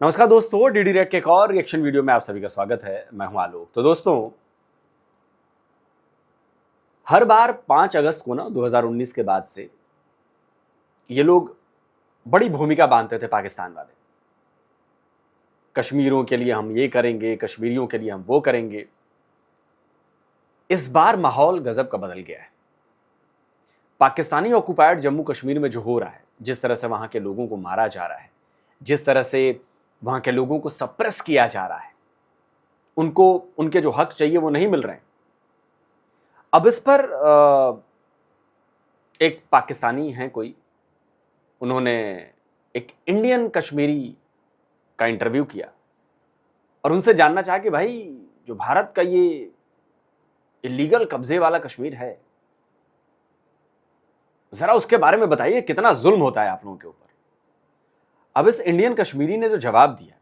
नमस्कार दोस्तों, DD red के एक और रिएक्शन वीडियो में आप सभी का स्वागत है। मैं हूं आलोक। तो दोस्तों, हर बार 5 अगस्त को 2019 के बाद से ये लोग बड़ी भूमिका बांधते थे पाकिस्तान वाले। कश्मीरियों के लिए हम ये करेंगे, कश्मीरियों के लिए हम वो करेंगे। इस बार माहौल गजब का बदल गया है। पाकिस्तानी ऑक्युपाइड जम्मू कश्मीर में जो हो रहा है, जिस तरह से वहां के लोगों को मारा जा रहा है, जिस तरह से वहां के लोगों को सप्रेस किया जा रहा है, उनको उनके जो हक चाहिए वो नहीं मिल रहे हैं। अब इस पर एक पाकिस्तानी हैं कोई, उन्होंने एक इंडियन कश्मीरी का इंटरव्यू किया और उनसे जानना चाहा कि भाई जो भारत का ये इलीगल कब्जे वाला कश्मीर है, जरा उसके बारे में बताइए, कितना जुल्म होता है आप लोगों के ऊपर। अब इस इंडियन कश्मीरी ने जो जवाब दिया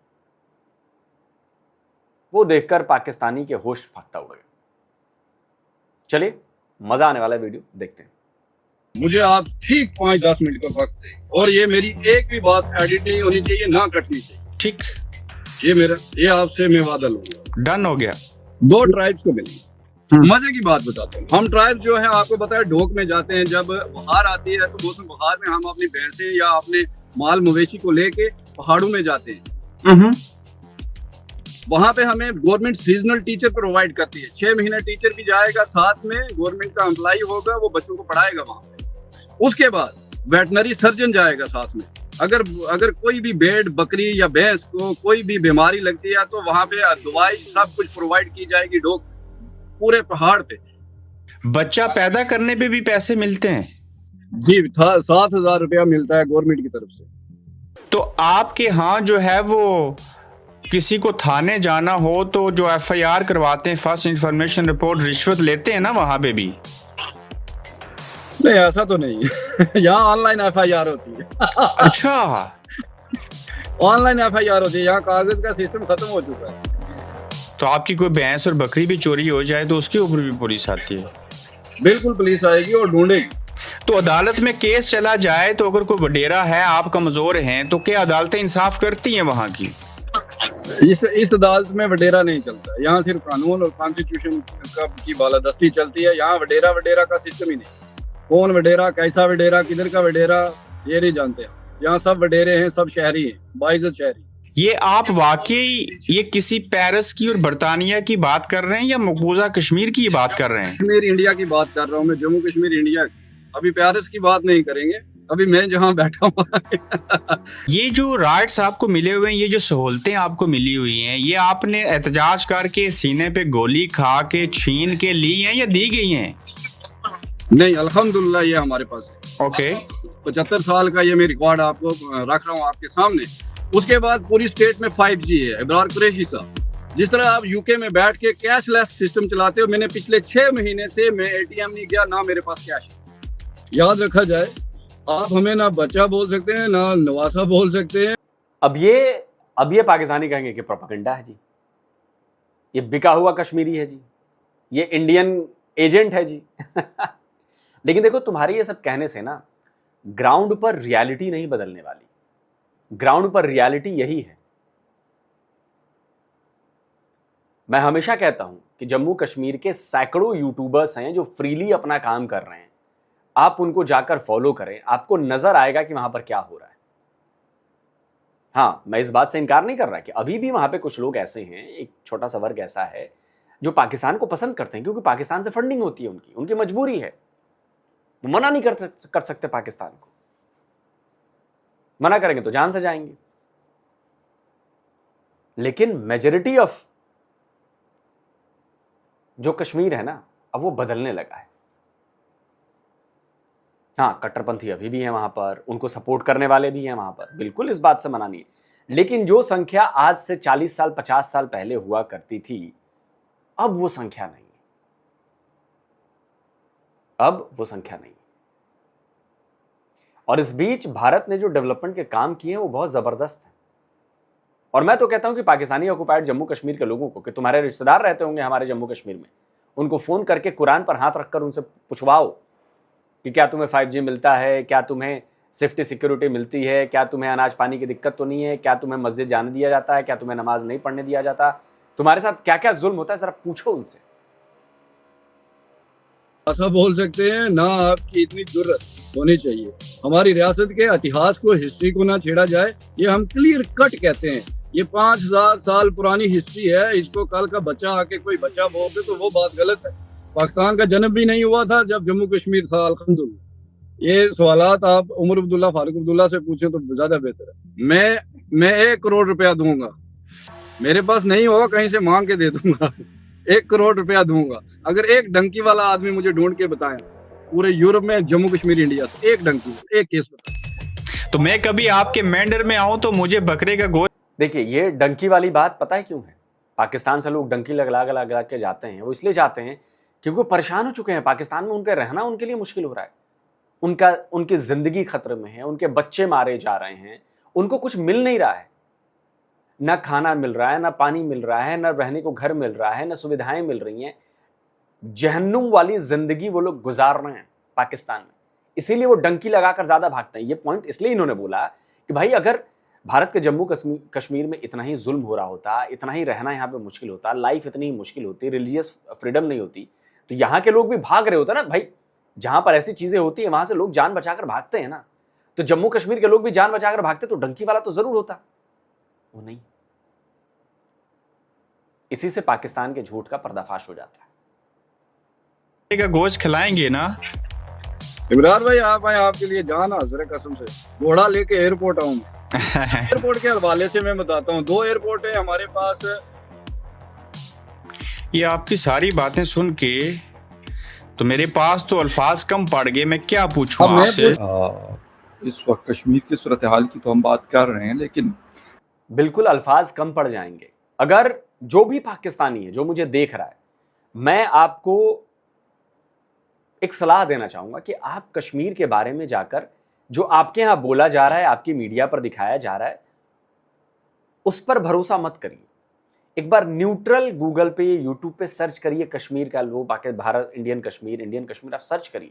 वो देखकर पाकिस्तानी के होश फाख्ता हो गए। चलिए, मजा आने वाला वीडियो देखते हैं। मुझे आप ठीक 5-10 मिनट का वक्त दें और ये मेरी एक भी बात एडिट नहीं होनी चाहिए, ना कटनी चाहिए। ठीक, ये आपसे मैं वादा लूंगा। डन हो गया। 2 ट्राइब्स को मिलेंगे। मजे की बात बताता हूँ। हम ट्राइब जो है, आपको पता है, ढोक में जाते हैं। जब बहार आती है तो मौसम बहार में हम अपनी भैंसें या अपने माल मवेशी को लेके पहाड़ों में जाते हैं। वहां पे हमें गवर्नमेंट सीजनल टीचर प्रोवाइड करती है। 6 महीने टीचर भी जाएगा, साथ में गवर्नमेंट का एम्प्लॉय होगा, वो बच्चों को पढ़ाएगा वहां पे। उसके बाद वेटनरी सर्जन जाएगा साथ में। अगर कोई भी भेड़, बकरी या भैंस को कोई भी बीमारी लगती है तो वहां पे दवाई सब कुछ प्रोवाइड की जाएगी। ढोक पूरे पहाड़ पे। बच्चा पैदा करने पे भी पैसे मिलते हैं जी, 7,000 रुपया मिलता है गवर्नमेंट की तरफ से। तो आपके यहाँ जो है वो किसी को थाने जाना हो तो जो FIR करवाते हैं, फर्स्ट इंफॉर्मेशन रिपोर्ट, रिश्वत लेते हैं ना वहां पे भी? नहीं, ऐसा तो नहीं है। यहाँ ऑनलाइन FIR होती है। अच्छा, ऑनलाइन FIR होती है। यहाँ कागज का सिस्टम खत्म हो चुका है। तो आपकी कोई भैंस और बकरी भी चोरी हो जाए तो उसके ऊपर भी पुलिस आती है? बिल्कुल, पुलिस आएगी और ढूंढेगी। तो अदालत में केस चला जाए तो अगर कोई वडेरा है, आप कमजोर हैं, तो क्या अदालतें इंसाफ करती हैं वहां की? इस अदालत में वडेरा नहीं चलता। यहाँ सिर्फ कानून और कॉन्स्टिट्यूशन की बालादस्ती चलती है। यहाँ वडेरा का सिस्टम ही नहीं। कौन वडेरा, कैसा वडेरा, किधर का वडेरा, ये नहीं जानते। यहाँ सब वडेरे हैं, सब शहरी हैं, बाइज्जत शहरी। ये आप वाकई ये किसी पेरिस की और बर्तानिया की बात कर रहे हैं या मकबूजा कश्मीर की बात कर रहे हैं? कश्मीर इंडिया की बात कर रहा हूँ मैं, जम्मू कश्मीर इंडिया। अभी पेरिस की बात नहीं करेंगे, अभी मैं जहाँ बैठा हूँ। ये जो राइट्स आपको मिले हुए हैं, ये जो सहूलतें आपको मिली हुई हैं, ये आपने एहतजाज करके, सीने पे गोली खा के, छीन के ली हैं या दी गई हैं? नहीं, अल्हम्दुलिल्लाह ये हमारे पास है। ओके। 75 साल का ये मैं रिकॉर्ड आपको रख रहा हूँ आपके सामने। उसके बाद पूरी स्टेट में 5G है। इब्रार कुरैशी साहब, जिस तरह आप यूके में बैठ के कैशलेस सिस्टम चलाते हो, मैंने पिछले 6 महीने से मैं ATM नहीं गया, ना मेरे पास कैश है। याद रखा जाए, आप हमें ना बच्चा बोल सकते हैं, ना नवासा बोल सकते हैं। अब ये पाकिस्तानी कहेंगे कि प्रोपेगेंडा है जी, ये बिका हुआ कश्मीरी है जी, ये इंडियन एजेंट है जी। लेकिन देखो, तुम्हारे ये सब कहने से ना ग्राउंड पर रियलिटी नहीं बदलने वाली। ग्राउंड पर रियलिटी यही है। मैं हमेशा कहता हूं कि जम्मू कश्मीर के सैकड़ों यूट्यूबर्स हैं जो फ्रीली अपना काम कर रहे हैं। आप उनको जाकर फॉलो करें, आपको नजर आएगा कि वहां पर क्या हो रहा है। हाँ, मैं इस बात से इनकार नहीं कर रहा कि अभी भी वहां पे कुछ लोग ऐसे हैं, एक छोटा सा वर्ग ऐसा है जो पाकिस्तान को पसंद करते हैं, क्योंकि पाकिस्तान से फंडिंग होती है, उनकी मजबूरी है। वो मना नहीं कर सकते पाकिस्तान को। मना करेंगे तो जान से जाएंगे। लेकिन मेजॉरिटी ऑफ जो कश्मीर है ना, अब वो बदलने लगा है। हाँ, कट्टरपंथी अभी भी हैं वहां पर, उनको सपोर्ट करने वाले भी हैं वहां पर, बिल्कुल इस बात से मना नहीं है। लेकिन जो संख्या आज से 40 साल 50 साल पहले हुआ करती थी, अब वो संख्या नहीं है। अब वो संख्या नहीं है। और इस बीच भारत ने जो डेवलपमेंट के काम किए हैं वो बहुत जबरदस्त है। और मैं तो कहता हूं कि पाकिस्तानी ऑक्युपाइड जम्मू कश्मीर के लोगों को, कि तुम्हारे रिश्तेदार रहते होंगे हमारे जम्मू कश्मीर में, उनको फोन करके कुरान पर हाथ रखकर उनसे पूछवाओ कि क्या तुम्हें 5G मिलता है, क्या तुम्हें सेफ्टी सिक्योरिटी मिलती है? क्या तुम्हें अनाज पानी की दिक्कत तो नहीं है? क्या तुम्हें मस्जिद जाने दिया जाता है? क्या तुम्हें नमाज नहीं पढ़ने दिया जाता? तुम्हारे साथ क्या क्या जुल्म होता है, जरा पूछो उनसे। ऐसा बोल सकते हैं ना, आपकी इतनी जुर्रत होनी चाहिए। हमारी रियासत के इतिहास को, हिस्ट्री को ना छेड़ा जाए, ये हम क्लियर कट कहते हैं। ये 5000 साल पुरानी हिस्ट्री है, इसको कल का बच्चा आके कोई बच्चा बोल दे तो वो बात गलत है। पाकिस्तान का जन्म भी नहीं हुआ था जब जम्मू कश्मीर था, अल्हम्दुलिल्लाह। ये सवालात आप उमर अब्दुल्ला, फारूक अब्दुल्ला से पूछें तो ज्यादा बेहतर है। मैं 1 करोड़ रुपया दूंगा, मेरे पास नहीं होगा कहीं से मांग के दे दूंगा। 1 करोड़ रुपया दूंगा अगर एक डंकी वाला आदमी मुझे ढूंढ के बताए पूरे यूरोप में, जम्मू कश्मीर इंडिया से, एक डंकी, एक केस बताए। तो मैं कभी आपके मेंढर में आऊं तो मुझे बकरे का गोश्त। देखिए, ये डंकी वाली बात पता है क्यों है? पाकिस्तान से लोग डंकी लगा के जाते हैं, वो इसलिए जाते हैं क्योंकि वो परेशान हो चुके हैं। पाकिस्तान में उनका रहना उनके लिए मुश्किल हो रहा है, उनकी जिंदगी खतरे में है, उनके बच्चे मारे जा रहे हैं, उनको कुछ मिल नहीं रहा है। ना खाना मिल रहा है, ना पानी मिल रहा है, ना रहने को घर मिल रहा है, ना सुविधाएं मिल रही हैं। जहन्नुम वाली जिंदगी वो लोग गुजार रहे हैं पाकिस्तान में, इसीलिए वो डंकी लगाकर ज्यादा भागते हैं। ये पॉइंट इसलिए इन्होंने बोला कि भाई अगर भारत के जम्मू कश्मीर में इतना ही जुल्म हो रहा होता, इतना ही रहना यहाँ पे मुश्किल होता, लाइफ इतनी ही मुश्किल होती, रिलीजियस फ्रीडम नहीं होती, तो यहाँ के लोग भी भाग रहे होते ना भाई। जहां पर ऐसी चीजें होती है वहां से लोग जान बचाकर भागते हैं ना, तो जम्मू कश्मीर के लोग भी जान बचाकर भागते तो डंकी वाला तो जरूर होता, वो नहीं। इसी से पाकिस्तान के झूठ का पर्दाफाश हो जाता है। का गोश्त खिलाएंगे ना इमरान भाई? आप आए, आपके लिए जान हाजिर है कसम से। घोड़ा लेके एयरपोर्ट आऊं एयरपोर्ट के हवाले से मैं बताता हूँ, 2 एयरपोर्ट है हमारे पास। ये आपकी सारी बातें सुन के तो मेरे पास तो अल्फाज कम पड़ गए, मैं क्या पूछूं आपसे। इस वक्त कश्मीर की सूरत हाल की तो हम बात कर रहे हैं, लेकिन बिल्कुल अल्फाज कम पड़ जाएंगे। अगर जो भी पाकिस्तानी है जो मुझे देख रहा है, मैं आपको एक सलाह देना चाहूंगा कि आप कश्मीर के बारे में जाकर जो आपके यहां बोला जा रहा है, आपकी मीडिया पर दिखाया जा रहा है, उस पर भरोसा मत करिए। एक बार न्यूट्रल गूगल पे, यूट्यूब पे सर्च करिए कश्मीर का लोग, बाकी भारत, इंडियन कश्मीर आप सर्च करिए।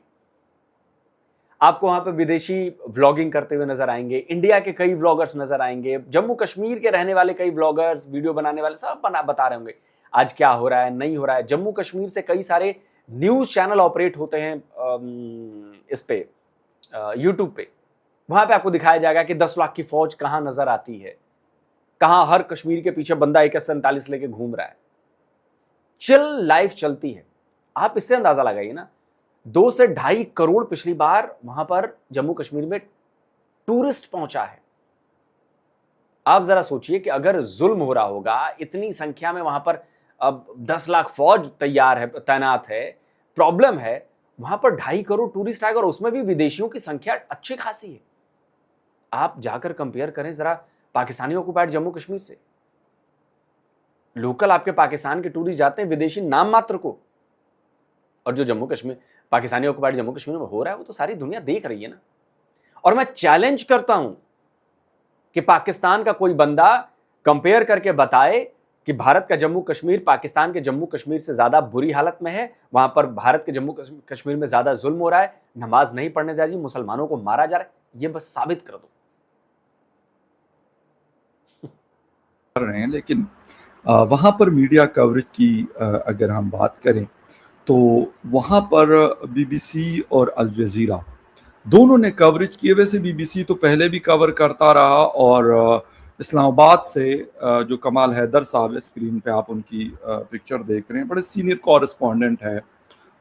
आपको वहां पे विदेशी व्लॉगिंग करते हुए नजर आएंगे, इंडिया के कई व्लॉगर्स नजर आएंगे, जम्मू कश्मीर के रहने वाले कई व्लॉगर्स, वीडियो बनाने वाले सब बता रहे होंगे आज क्या हो रहा है, नहीं हो रहा है। जम्मू कश्मीर से कई सारे न्यूज चैनल ऑपरेट होते हैं इस पे यूट्यूब पे, वहां पे आपको दिखाया जाएगा कि 10 लाख की फौज कहां नजर आती है, कहां हर कश्मीर के पीछे बंदा AK-47 लेके घूम रहा है। चिल लाइफ चलती है। आप इससे अंदाजा लगाइए ना, 2 से 2.5 करोड़ पिछली बार वहां पर जम्मू कश्मीर में टूरिस्ट पहुंचा है। आप जरा सोचिए कि अगर जुल्म हो रहा होगा, इतनी संख्या में वहां पर अब 10 लाख फौज तैयार है, तैनात है, प्रॉब्लम है, वहां पर 2.5 करोड़ टूरिस्ट आएगा और उसमें भी विदेशियों की संख्या अच्छी खासी है। आप जाकर कंपेयर करें जरा पाकिस्तानी ऑक्युपाइड जम्मू कश्मीर से। लोकल आपके पाकिस्तान के टूरिस्ट जाते हैं, विदेशी नाम मात्र को, और जो जम्मू कश्मीर, पाकिस्तानी ऑक्युपाइड जम्मू कश्मीर में हो रहा है वो तो सारी दुनिया देख रही है ना। और मैं चैलेंज करता हूं कि पाकिस्तान का कोई बंदा कंपेयर करके बताए कि भारत का जम्मू कश्मीर पाकिस्तान के जम्मू कश्मीर से ज्यादा बुरी हालत में है, वहां पर भारत के जम्मू कश्मीर में ज्यादा जुल्म हो रहा है, नमाज नहीं पढ़ने दिया जी, मुसलमानों को मारा जा रहा है, ये बस साबित कर दो। कर रहे हैं। लेकिन वहाँ पर मीडिया कवरेज की अगर हम बात करें तो वहाँ पर BBC और अल जज़ीरा दोनों ने कवरेज किए। वैसे BBC तो पहले भी कवर करता रहा, और इस्लामाबाद से जो कमाल हैदर साहब है, स्क्रीन पे आप उनकी पिक्चर देख रहे हैं, बड़े सीनियर कॉरेस्पॉन्डेंट है,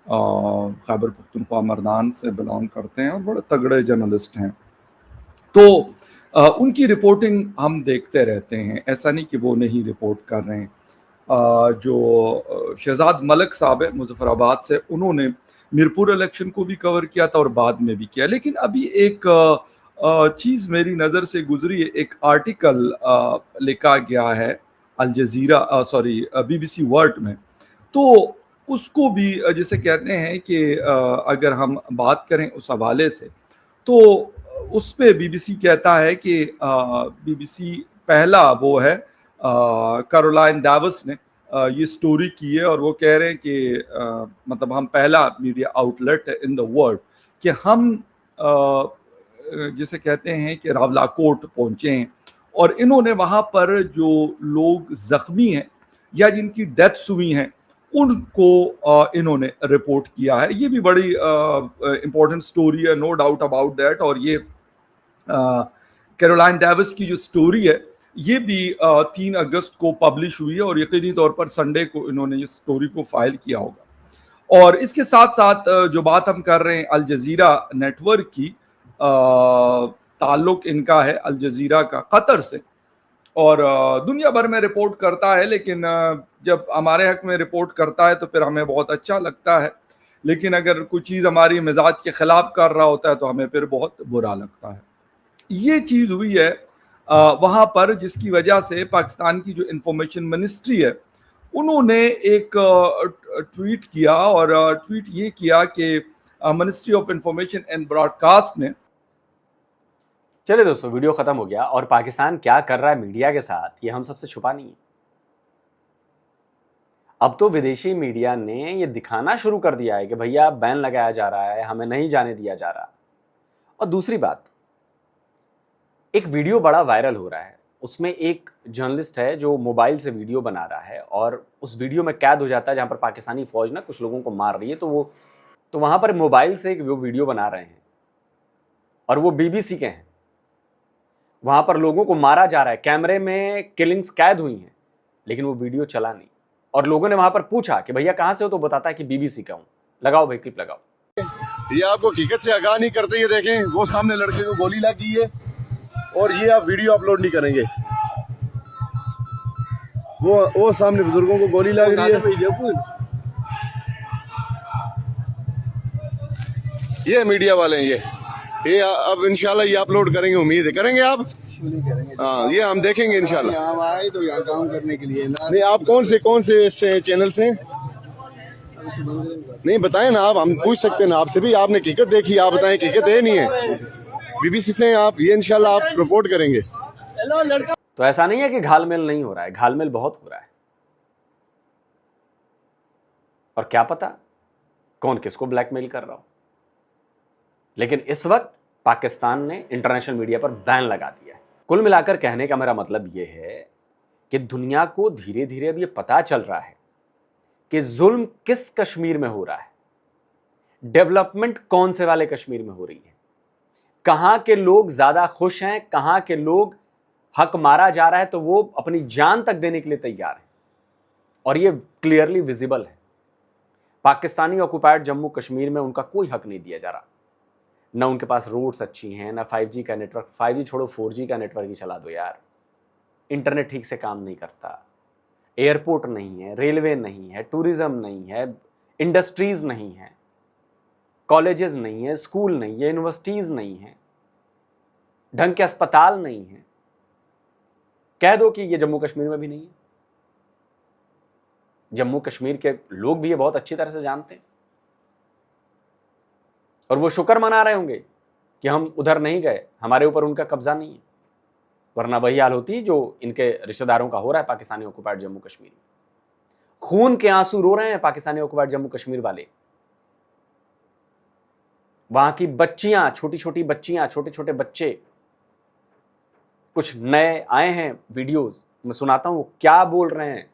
खैबर पख्तूनख्वा मर्दान से बिलोंग करते हैं और बड़े तगड़े जर्नलिस्ट हैं। तो उनकी रिपोर्टिंग हम देखते रहते हैं, ऐसा नहीं कि वो नहीं रिपोर्ट कर रहे हैं। जो शहजाद मलिक साहब है मुजफ्फराबाद से, उन्होंने मीरपुर इलेक्शन को भी कवर किया था और बाद में भी किया। लेकिन अभी एक चीज़ मेरी नज़र से गुजरी है, एक आर्टिकल लिखा गया है अल जज़ीरा BBC वर्ल्ड में, तो उसको भी जिसे कहते हैं कि अगर हम बात करें उस हवाले से, तो उस पे BBC कहता है कि BBC पहला वो है, कैरोलाइन डावस ने ये स्टोरी की है, और वो कह रहे हैं कि मतलब हम पहला मीडिया आउटलेट है इन द वर्ल्ड कि हम जिसे कहते हैं कि रावलाकोट पहुंचे हैं और इन्होंने वहां पर जो लोग जख्मी हैं या जिनकी डेथ्स हुई हैं उनको इन्होंने रिपोर्ट किया है। ये भी बड़ी इंपॉर्टेंट स्टोरी है, नो डाउट अबाउट दैट। और ये कैरोलाइन डेविस की जो स्टोरी है ये भी 3 अगस्त को पब्लिश हुई है और यकीनी तौर पर संडे को इन्होंने इस स्टोरी को फाइल किया होगा। और इसके साथ साथ जो बात हम कर रहे हैं अल जजीरा नेटवर्क की, ताल्लुक इनका है अल जजीरा का कतर से और दुनिया भर में रिपोर्ट करता है, लेकिन जब हमारे हक में रिपोर्ट करता है तो फिर हमें बहुत अच्छा लगता है, लेकिन अगर कोई चीज़ हमारी मिजाज के खिलाफ कर रहा होता है तो हमें फिर बहुत बुरा लगता है। ये चीज़ हुई है वहाँ पर, जिसकी वजह से पाकिस्तान की जो इंफॉर्मेशन मिनिस्ट्री है उन्होंने एक ट्वीट किया और ट्वीट ये किया कि ministry of information and broadcast ने। चलिए दोस्तों, वीडियो खत्म हो गया और पाकिस्तान क्या कर रहा है मीडिया के साथ ये हम सबसे छुपा नहीं है। अब तो विदेशी मीडिया ने ये दिखाना शुरू कर दिया है कि भैया बैन लगाया जा रहा है, हमें नहीं जाने दिया जा रहा। और दूसरी बात, एक वीडियो बड़ा वायरल हो रहा है, उसमें एक जर्नलिस्ट है जो मोबाइल से वीडियो बना रहा है और उस वीडियो में कैद हो जाता है जहां पर पाकिस्तानी फौज ना कुछ लोगों को मार रही है, तो वहां पर मोबाइल से एक वीडियो बना रहे हैं और वो बीबीसी के हैं। वहां पर लोगों को मारा जा रहा है, कैमरे में किलिंग्स कैद हुई हैं, लेकिन वो वीडियो चला नहीं। और लोगों ने वहां पर पूछा कि भैया कहां से हो, तो बताता है कि बीबीसी का हूं। लगाओ भाई, क्लिप लगाओ। ये आपको हकीकत से आगाह नहीं करते। ये देखें, वो सामने लड़के को गोली लगी है और ये आप वीडियो अपलोड नहीं करेंगे। वो सामने बुजुर्गों को गोली लग रही है। ये मीडिया वाले हैं ये अब इंशाल्लाह ये अपलोड करेंगे, उम्मीद है करेंगे आप। हाँ, ये हम देखेंगे इंशाल्लाह। हम आए तो यहाँ काम करने के लिए ना। नहीं, आप कौन से चैनल से? नहीं बताएं ना आप, हम पूछ सकते हैं ना आपसे भी। आपने हकीकत देखी, आप बताएं हकीकत है नहीं है। बीबीसी से आप ये इंशाल्लाह आप रिपोर्ट करेंगे। तो ऐसा नहीं है कि घालमेल नहीं हो रहा है, घालमेल बहुत हो रहा है। और क्या पता कौन किसको ब्लैकमेल कर रहा हो, लेकिन इस वक्त पाकिस्तान ने इंटरनेशनल मीडिया पर बैन लगा दिया है। कुल मिलाकर कहने का मेरा मतलब यह है कि दुनिया को धीरे धीरे अब यह पता चल रहा है कि जुल्म किस कश्मीर में हो रहा है, डेवलपमेंट कौन से वाले कश्मीर में हो रही है, कहां के लोग ज्यादा खुश हैं, कहां के लोग हक मारा जा रहा है तो वो अपनी जान तक देने के लिए तैयार है। और ये क्लियरली विजिबल है। पाकिस्तानी ऑक्युपाइड जम्मू कश्मीर में उनका कोई हक नहीं दिया जा रहा। न उनके पास रोड्स अच्छी हैं, ना 5G का नेटवर्क, 5G छोड़ो 4G का नेटवर्क ही चला दो यार। इंटरनेट ठीक से काम नहीं करता, एयरपोर्ट नहीं है, रेलवे नहीं है, टूरिज्म नहीं है, इंडस्ट्रीज नहीं है, कॉलेजेस नहीं है, स्कूल नहीं है, यूनिवर्सिटीज नहीं है, ढंग के अस्पताल नहीं है। कह दो कि ये जम्मू कश्मीर में भी नहीं है। जम्मू कश्मीर के लोग भी ये बहुत अच्छी तरह से जानते हैं और वो शुक्र मना रहे होंगे कि हम उधर नहीं गए, हमारे ऊपर उनका कब्जा नहीं है, वरना वही हाल होती जो इनके रिश्तेदारों का हो रहा है पाकिस्तानी ऑक्युपाइड जम्मू कश्मीर में। खून के आंसू रो रहे हैं पाकिस्तानी ऑक्युपाइड जम्मू कश्मीर वाले। वहां की बच्चियां, छोटी छोटी बच्चियां, छोटे छोटे बच्चे, कुछ नए आए हैं वीडियोस, मैं सुनाता हूं क्या बोल रहे हैं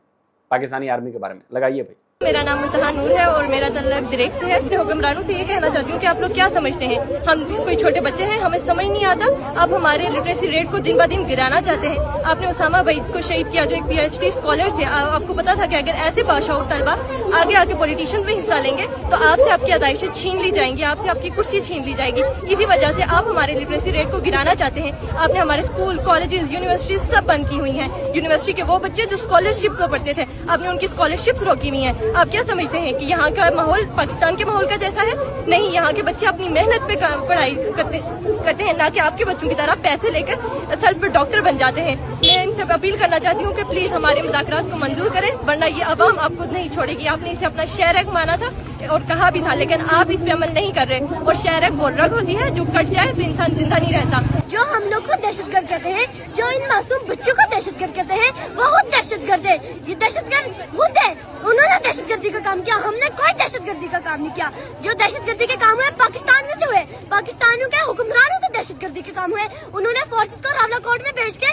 पाकिस्तानी आर्मी के बारे में। लगाइए भाई। मेरा नाम मुंतहा नूर है और मेरा तल्लक दिरेक से है। अपने हुक्मरानों से ये कहना चाहती हूँ कि आप लोग क्या समझते हैं, हम कोई छोटे बच्चे हैं, हमें समझ नहीं आता। आप हमारे लिटरेसी रेट को दिन ब दिन गिराना चाहते हैं। आपने उसामा भाई को शहीद किया जो एक PhD स्कॉलर थे। आपको पता था कि अगर ऐसे बादशाह तलबा आगे आके पॉलिटिशियन में हिस्सा लेंगे तो आपसे आपकी आदाइशें छीन ली जाएंगी, आपसे आपकी कुर्सी छीन ली जाएगी। इसी वजह से आप हमारे लिटरेसी रेट को गिराना चाहते हैं। आपने हमारे स्कूल, कॉलेजेस, यूनिवर्सिटीज सब बंद की हुई हैं। यूनिवर्सिटी के वो बच्चे जो स्कॉलरशिप को पढ़ते थे, आपने उनकी स्कॉलरशिप्स रोकी हुई हैं। आप क्या समझते हैं कि यहाँ का माहौल पाकिस्तान के माहौल का जैसा है? नहीं, यहाँ के बच्चे अपनी मेहनत पे पढ़ाई करते हैं, ना कि आपके बच्चों की तरह पैसे लेकर सेल्फ पे डॉक्टर बन जाते हैं। मैं इनसे अपील करना चाहती हूँ कि प्लीज हमारे मुज़ाकरात को मंजूर करें, वरना ये अवाम आपको नहीं छोड़ेगी। आपने इसे अपना शहर माना था और कहा भी था, लेकिन आप इस पे अमल नहीं कर रहे। और शहर वो रग होती है जो कट जाए तो इंसान जिंदा नहीं रहता। जो हम लोग को दहशतगर्द कहते हैं, जो इन मासूम बच्चों को दहशतगर्द कहते हैं, वो खुद दहशतगर्द है। ये दहशतगर्द खुद है, उन्होंने दहशतगर्दी का काम किया, हमने कोई दहशतगर्दी का काम नहीं किया। जो दहशतगर्दी के काम हुए पाकिस्तान में से हुए, पाकिस्तानियों के हुक्मरानों से दहशतगर्दी दहशतगर्दी के काम हुए। उन्होंने फोर्सेस को रावला कोर्ट में भेज के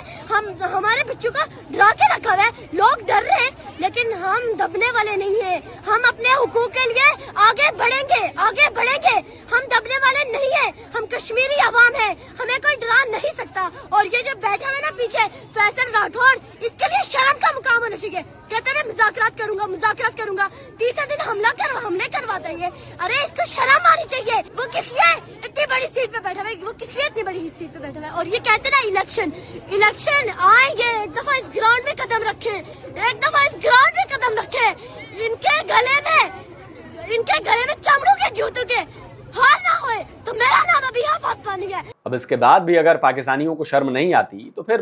हमारे बच्चों को डरा के रखा हुआ है। लोग डर रहे हैं, लेकिन हम दबने वाले नहीं है। हम अपने हुकूक के लिए आगे बढ़ेंगे, आगे बढ़ेंगे। हम दबने वाले नहीं है। हम कश्मीरी अवाम है, हमें कोई डरा नहीं सकता। और ये जो बैठा हुआ ना पीछे फैसल राठौर, इसके लिए शर्म का मुकाम होना चाहिए। कहते हैं मुज़ाकरात करूंगा, तीसरे दिन हमले करवाता है। अरे इसको शर्म आनी चाहिए। वो किस लिए इतनी बड़ी सीट पे बैठा है, और ये कहते ना इलेक्शन आएंगे, एक दफा इस ग्राउंड में कदम रखे, इनके गले में चमड़ों के जूतों के हार ना होए तो मेरा नाम अभी यहाँ फातिमा नहीं है। अब इसके बाद भी अगर पाकिस्तानियों को शर्म नहीं आती तो फिर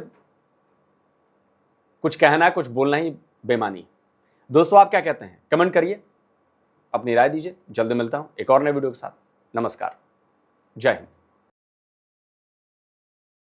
कुछ कहना, कुछ बोलना ही बेमानी। दोस्तों, आप क्या कहते हैं? कमेंट करिए, अपनी राय दीजिए। जल्द मिलता हूं एक और नए वीडियो के साथ। नमस्कार, जय हिंद।